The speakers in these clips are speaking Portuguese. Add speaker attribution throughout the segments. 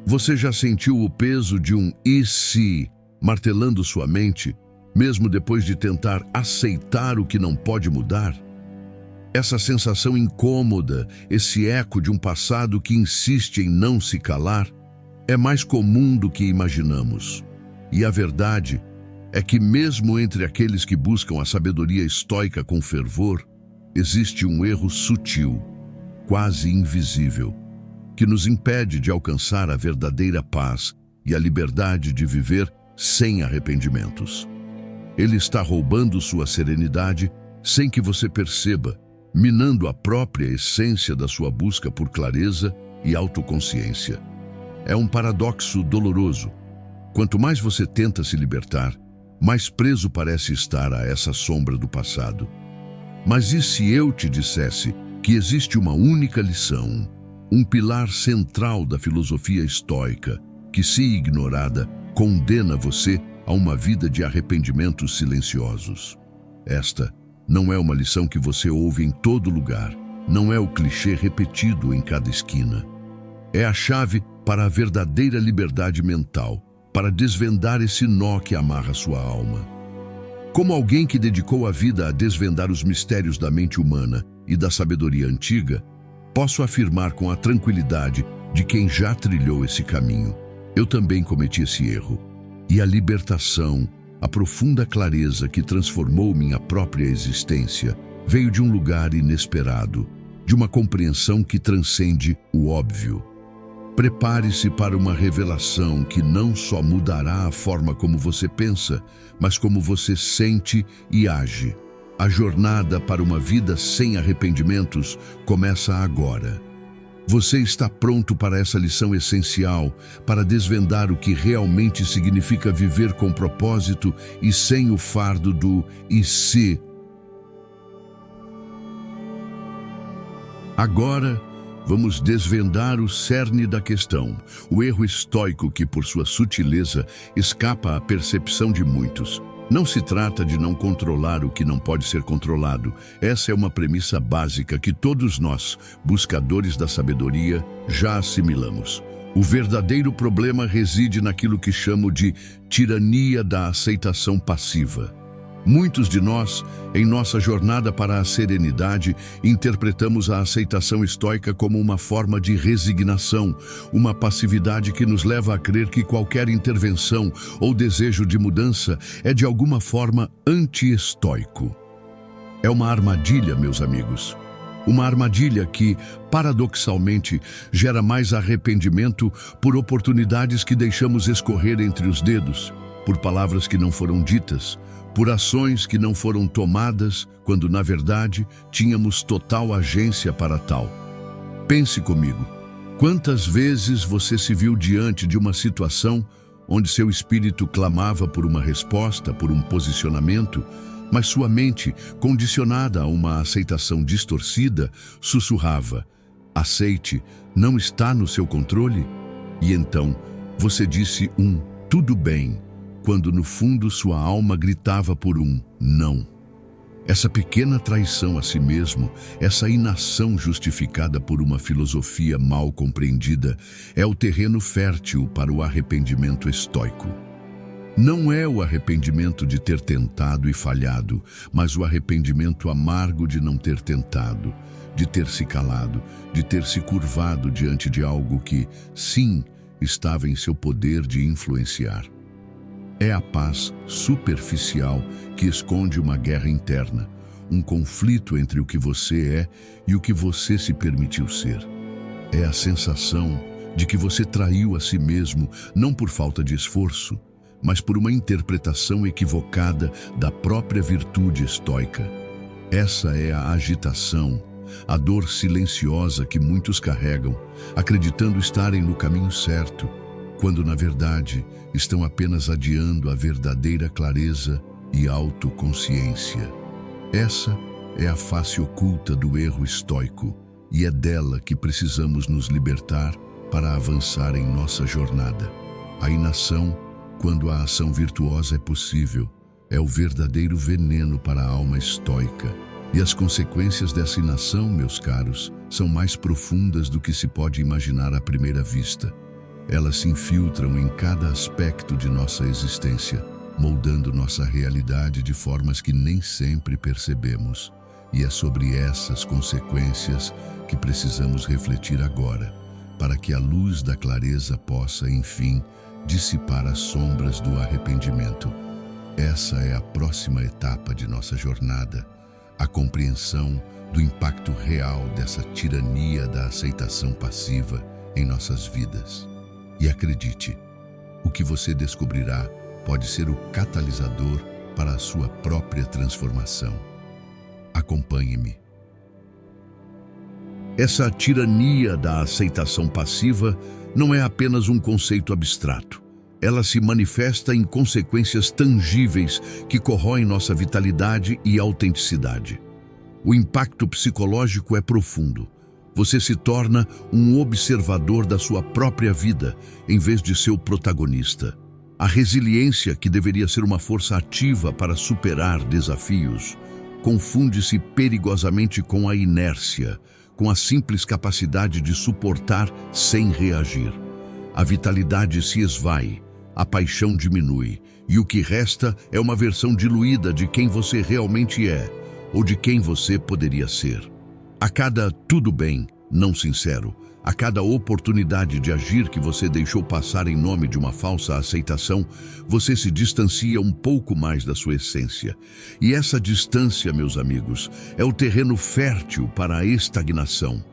Speaker 1: Você já sentiu o peso de um "e se" martelando sua mente, mesmo depois de tentar aceitar o que não pode mudar? Essa sensação incômoda, esse eco de um passado que insiste em não se calar, é mais comum do que imaginamos. E a verdade é que mesmo entre aqueles que buscam a sabedoria estoica com fervor, existe um erro sutil, quase invisível, que nos impede de alcançar a verdadeira paz e a liberdade de viver sem arrependimentos. Ele está roubando sua serenidade sem que você perceba, minando a própria essência da sua busca por clareza e autoconsciência. É um paradoxo doloroso. Quanto mais você tenta se libertar, mais preso parece estar a essa sombra do passado. Mas e se eu te dissesse que existe uma única lição, um pilar central da filosofia estoica, que, se ignorada, condena você a uma vida de arrependimentos silenciosos? Esta não é uma lição que você ouve em todo lugar, não é o clichê repetido em cada esquina. É a chave para a verdadeira liberdade mental, para desvendar esse nó que amarra sua alma. Como alguém que dedicou a vida a desvendar os mistérios da mente humana e da sabedoria antiga, posso afirmar com a tranquilidade de quem já trilhou esse caminho: eu também cometi esse erro. E a libertação, a profunda clareza que transformou minha própria existência, veio de um lugar inesperado, de uma compreensão que transcende o óbvio. Prepare-se para uma revelação que não só mudará a forma como você pensa, mas como você sente e age. A jornada para uma vida sem arrependimentos começa agora. Você está pronto para essa lição essencial, para desvendar o que realmente significa viver com propósito e sem o fardo do "e se"? Agora, vamos desvendar o cerne da questão, o erro estoico que, por sua sutileza, escapa à percepção de muitos. Não se trata de não controlar o que não pode ser controlado. Essa é uma premissa básica que todos nós, buscadores da sabedoria, já assimilamos. O verdadeiro problema reside naquilo que chamo de tirania da aceitação passiva. Muitos de nós, em nossa jornada para a serenidade, interpretamos a aceitação estoica como uma forma de resignação, uma passividade que nos leva a crer que qualquer intervenção ou desejo de mudança é de alguma forma anti-estoico. É uma armadilha, meus amigos. Uma armadilha que, paradoxalmente, gera mais arrependimento por oportunidades que deixamos escorrer entre os dedos, por palavras que não foram ditas, por ações que não foram tomadas, quando, na verdade, tínhamos total agência para tal. Pense comigo. Quantas vezes você se viu diante de uma situação onde seu espírito clamava por uma resposta, por um posicionamento, mas sua mente, condicionada a uma aceitação distorcida, sussurrava: aceite, não está no seu controle? E então, você disse tudo bem, quando no fundo sua alma gritava por não. Essa pequena traição a si mesmo, essa inação justificada por uma filosofia mal compreendida, é o terreno fértil para o arrependimento estoico. Não é o arrependimento de ter tentado e falhado, mas o arrependimento amargo de não ter tentado, de ter se calado, de ter se curvado diante de algo que, sim, estava em seu poder de influenciar. É a paz superficial que esconde uma guerra interna, um conflito entre o que você é e o que você se permitiu ser. É a sensação de que você traiu a si mesmo, não por falta de esforço, mas por uma interpretação equivocada da própria virtude estoica. Essa é a agitação, a dor silenciosa que muitos carregam, acreditando estarem no caminho certo, quando, na verdade, estão apenas adiando a verdadeira clareza e autoconsciência. Essa é a face oculta do erro estoico, e é dela que precisamos nos libertar para avançar em nossa jornada. A inação, quando a ação virtuosa é possível, é o verdadeiro veneno para a alma estoica. E as consequências dessa inação, meus caros, são mais profundas do que se pode imaginar à primeira vista. Elas se infiltram em cada aspecto de nossa existência, moldando nossa realidade de formas que nem sempre percebemos. E é sobre essas consequências que precisamos refletir agora, para que a luz da clareza possa, enfim, dissipar as sombras do arrependimento. Essa é a próxima etapa de nossa jornada, a compreensão do impacto real dessa tirania da aceitação passiva em nossas vidas. E acredite, o que você descobrirá pode ser o catalisador para a sua própria transformação. Acompanhe-me. Essa tirania da aceitação passiva não é apenas um conceito abstrato. Ela se manifesta em consequências tangíveis que corroem nossa vitalidade e autenticidade. O impacto psicológico é profundo. Você se torna um observador da sua própria vida, em vez de seu protagonista. A resiliência, que deveria ser uma força ativa para superar desafios, confunde-se perigosamente com a inércia, com a simples capacidade de suportar sem reagir. A vitalidade se esvai, a paixão diminui, e o que resta é uma versão diluída de quem você realmente é, ou de quem você poderia ser. A cada tudo bem, não sincero, a cada oportunidade de agir que você deixou passar em nome de uma falsa aceitação, você se distancia um pouco mais da sua essência. E essa distância, meus amigos, é o terreno fértil para a estagnação.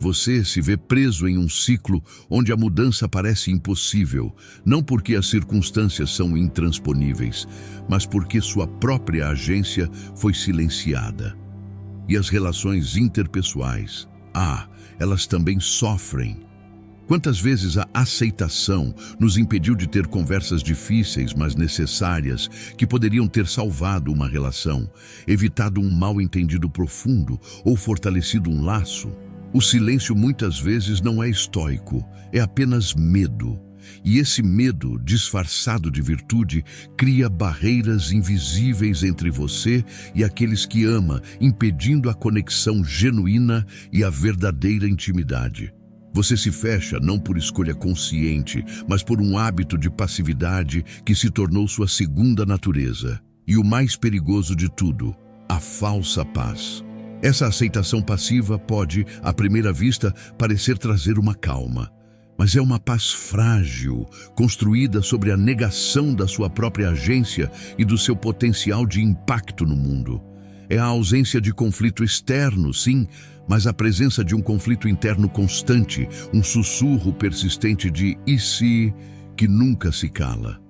Speaker 1: Você se vê preso em um ciclo onde a mudança parece impossível, não porque as circunstâncias são intransponíveis, mas porque sua própria agência foi silenciada. E as relações interpessoais, elas também sofrem. Quantas vezes a aceitação nos impediu de ter conversas difíceis, mas necessárias, que poderiam ter salvado uma relação, evitado um mal-entendido profundo ou fortalecido um laço? O silêncio muitas vezes não é estoico, é apenas medo. E esse medo, disfarçado de virtude, cria barreiras invisíveis entre você e aqueles que ama, impedindo a conexão genuína e a verdadeira intimidade. Você se fecha não por escolha consciente, mas por um hábito de passividade que se tornou sua segunda natureza. E o mais perigoso de tudo, a falsa paz. Essa aceitação passiva pode, à primeira vista, parecer trazer uma calma. Mas é uma paz frágil, construída sobre a negação da sua própria agência e do seu potencial de impacto no mundo. É a ausência de conflito externo, sim, mas a presença de um conflito interno constante, um sussurro persistente de "e se", que nunca se cala.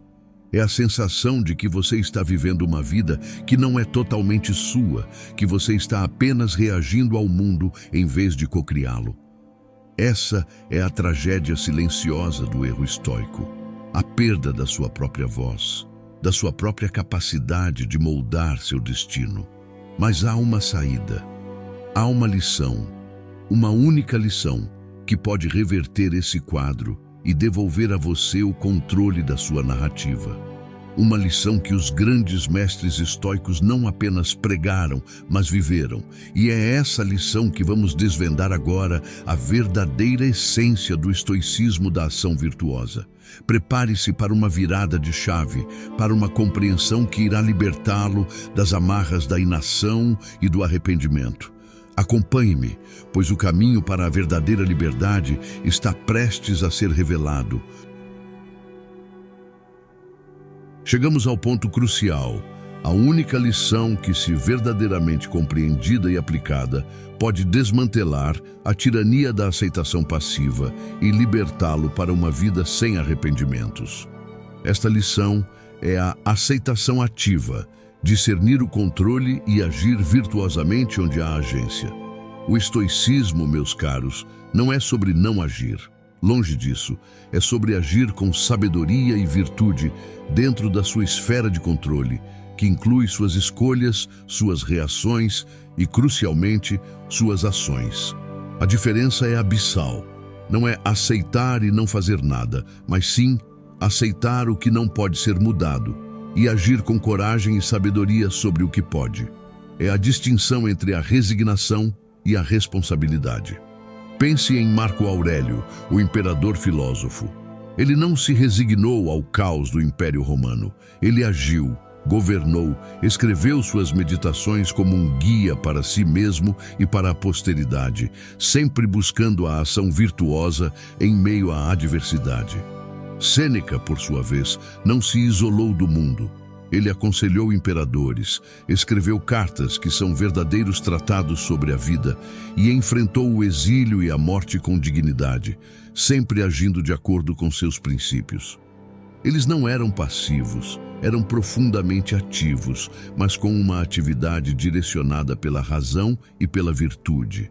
Speaker 1: É a sensação de que você está vivendo uma vida que não é totalmente sua, que você está apenas reagindo ao mundo em vez de cocriá-lo. Essa é a tragédia silenciosa do erro estoico, a perda da sua própria voz, da sua própria capacidade de moldar seu destino. Mas há uma saída, há uma lição, uma única lição que pode reverter esse quadro e devolver a você o controle da sua narrativa. Uma lição que os grandes mestres estoicos não apenas pregaram, mas viveram. E é essa lição que vamos desvendar agora, a verdadeira essência do estoicismo da ação virtuosa. Prepare-se para uma virada de chave, para uma compreensão que irá libertá-lo das amarras da inação e do arrependimento. Acompanhe-me, pois o caminho para a verdadeira liberdade está prestes a ser revelado. Chegamos ao ponto crucial, a única lição que, se verdadeiramente compreendida e aplicada, pode desmantelar a tirania da aceitação passiva e libertá-lo para uma vida sem arrependimentos. Esta lição é a aceitação ativa, discernir o controle e agir virtuosamente onde há agência. O estoicismo, meus caros, não é sobre não agir. Longe disso, é sobre agir com sabedoria e virtude dentro da sua esfera de controle, que inclui suas escolhas, suas reações e, crucialmente, suas ações. A diferença é abissal. Não é aceitar e não fazer nada, mas sim aceitar o que não pode ser mudado e agir com coragem e sabedoria sobre o que pode. É a distinção entre a resignação e a responsabilidade. Pense em Marco Aurélio, o imperador filósofo. Ele não se resignou ao caos do Império Romano. Ele agiu, governou, escreveu suas meditações como um guia para si mesmo e para a posteridade, sempre buscando a ação virtuosa em meio à adversidade. Sêneca, por sua vez, não se isolou do mundo. Ele aconselhou imperadores, escreveu cartas que são verdadeiros tratados sobre a vida e enfrentou o exílio e a morte com dignidade, sempre agindo de acordo com seus princípios. Eles não eram passivos, eram profundamente ativos, mas com uma atividade direcionada pela razão e pela virtude.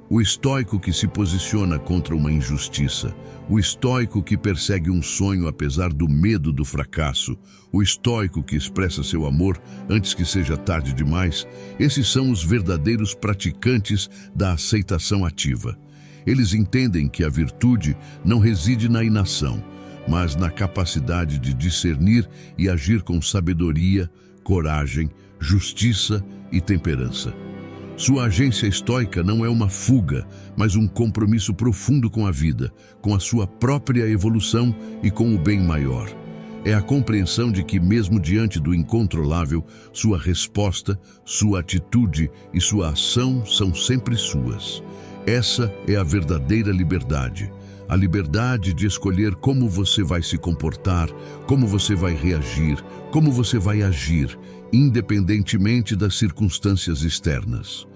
Speaker 1: O estoico que se posiciona contra uma injustiça, o estoico que persegue um sonho apesar do medo do fracasso, o estoico que expressa seu amor antes que seja tarde demais, esses são os verdadeiros praticantes da aceitação ativa. Eles entendem que a virtude não reside na inação, mas na capacidade de discernir e agir com sabedoria, coragem, justiça e temperança. Sua agência estoica não é uma fuga, mas um compromisso profundo com a vida, com a sua própria evolução e com o bem maior. É a compreensão de que, mesmo diante do incontrolável, sua resposta, sua atitude e sua ação são sempre suas. Essa é a verdadeira liberdade. A liberdade de escolher como você vai se comportar, como você vai reagir, como você vai agir, independentemente das circunstâncias externas.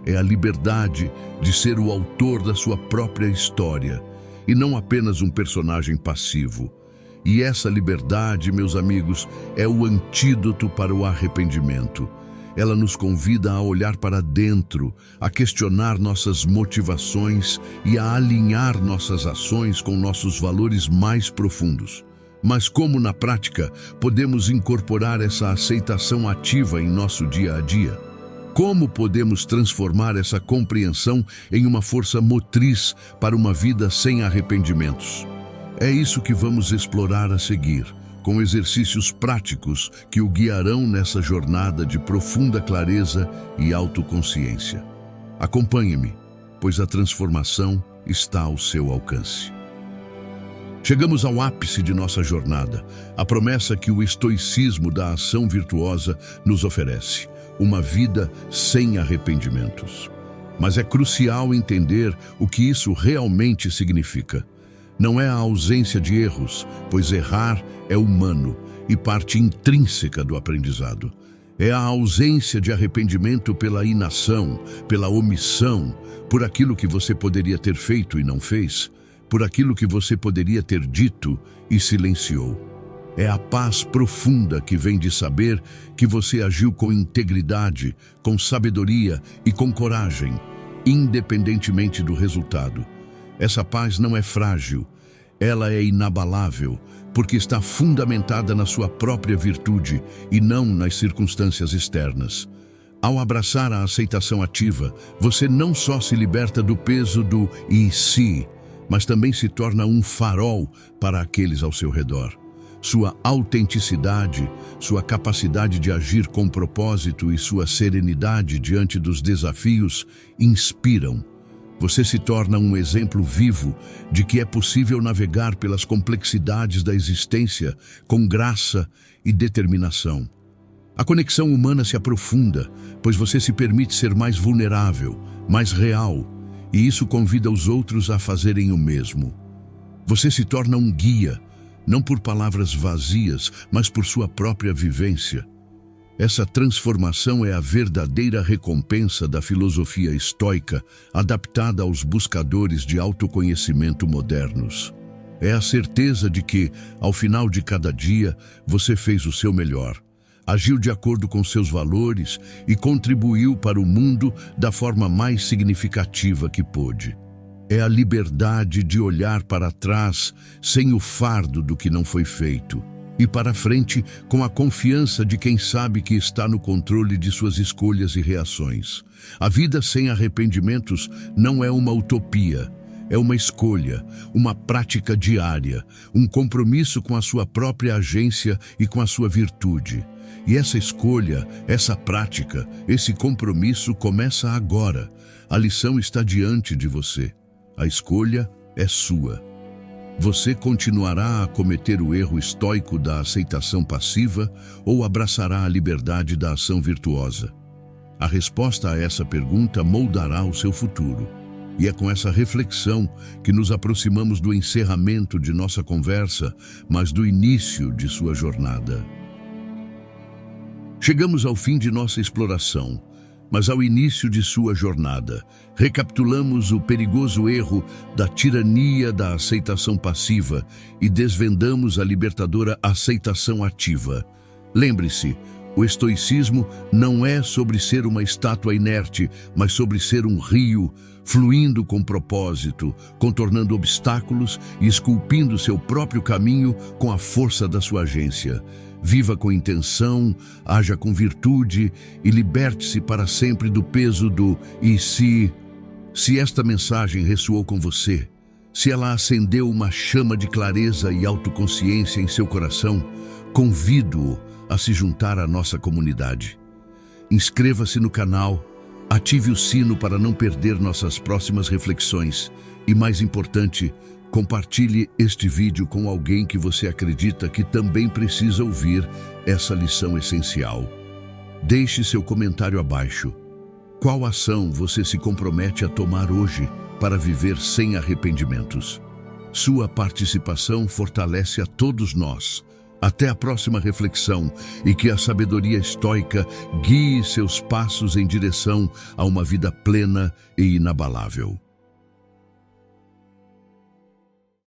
Speaker 1: É a liberdade de ser o autor da sua própria história e não apenas um personagem passivo. E essa liberdade, meus amigos, é o antídoto para o arrependimento. Ela nos convida a olhar para dentro, a questionar nossas motivações e a alinhar nossas ações com nossos valores mais profundos. Mas como na prática podemos incorporar essa aceitação ativa em nosso dia a dia? Como podemos transformar essa compreensão em uma força motriz para uma vida sem arrependimentos? É isso que vamos explorar a seguir, com exercícios práticos que o guiarão nessa jornada de profunda clareza e autoconsciência. Acompanhe-me, pois a transformação está ao seu alcance. Chegamos ao ápice de nossa jornada, a promessa que o estoicismo da ação virtuosa nos oferece, uma vida sem arrependimentos. Mas é crucial entender o que isso realmente significa. Não é a ausência de erros, pois errar é humano e parte intrínseca do aprendizado. É a ausência de arrependimento pela inação, pela omissão, por aquilo que você poderia ter feito e não fez, por aquilo que você poderia ter dito e silenciou. É a paz profunda que vem de saber que você agiu com integridade, com sabedoria e com coragem, independentemente do resultado. Essa paz não é frágil, ela é inabalável, porque está fundamentada na sua própria virtude e não nas circunstâncias externas. Ao abraçar a aceitação ativa, você não só se liberta do peso do "e se", mas também se torna um farol para aqueles ao seu redor. Sua autenticidade, sua capacidade de agir com propósito e sua serenidade diante dos desafios inspiram. Você se torna um exemplo vivo de que é possível navegar pelas complexidades da existência com graça e determinação. A conexão humana se aprofunda, pois você se permite ser mais vulnerável, mais real, e isso convida os outros a fazerem o mesmo. Você se torna um guia, não por palavras vazias, mas por sua própria vivência. Essa transformação é a verdadeira recompensa da filosofia estoica, adaptada aos buscadores de autoconhecimento modernos. É a certeza de que, ao final de cada dia, você fez o seu melhor, agiu de acordo com seus valores e contribuiu para o mundo da forma mais significativa que pôde. É a liberdade de olhar para trás sem o fardo do que não foi feito e para frente com a confiança de quem sabe que está no controle de suas escolhas e reações. A vida sem arrependimentos não é uma utopia, é uma escolha, uma prática diária, um compromisso com a sua própria agência e com a sua virtude. E essa escolha, essa prática, esse compromisso começa agora. A lição está diante de você. A escolha é sua. Você continuará a cometer o erro estoico da aceitação passiva ou abraçará a liberdade da ação virtuosa? A resposta a essa pergunta moldará o seu futuro. E é com essa reflexão que nos aproximamos do encerramento de nossa conversa, mas do início de sua jornada. Chegamos ao fim de nossa exploração, mas ao início de sua jornada. Recapitulamos o perigoso erro da tirania da aceitação passiva e desvendamos a libertadora aceitação ativa. Lembre-se, o estoicismo não é sobre ser uma estátua inerte, mas sobre ser um rio, fluindo com propósito, contornando obstáculos e esculpindo seu próprio caminho com a força da sua agência. Viva com intenção, haja com virtude e liberte-se para sempre do peso do "e se". Se esta mensagem ressoou com você, se ela acendeu uma chama de clareza e autoconsciência em seu coração, convido-o a se juntar à nossa comunidade. Inscreva-se no canal, ative o sino para não perder nossas próximas reflexões e, mais importante, compartilhe este vídeo com alguém que você acredita que também precisa ouvir essa lição essencial. Deixe seu comentário abaixo. Qual ação você se compromete a tomar hoje para viver sem arrependimentos? Sua participação fortalece a todos nós. Até a próxima reflexão e que a sabedoria estoica guie seus passos em direção a uma vida plena e inabalável.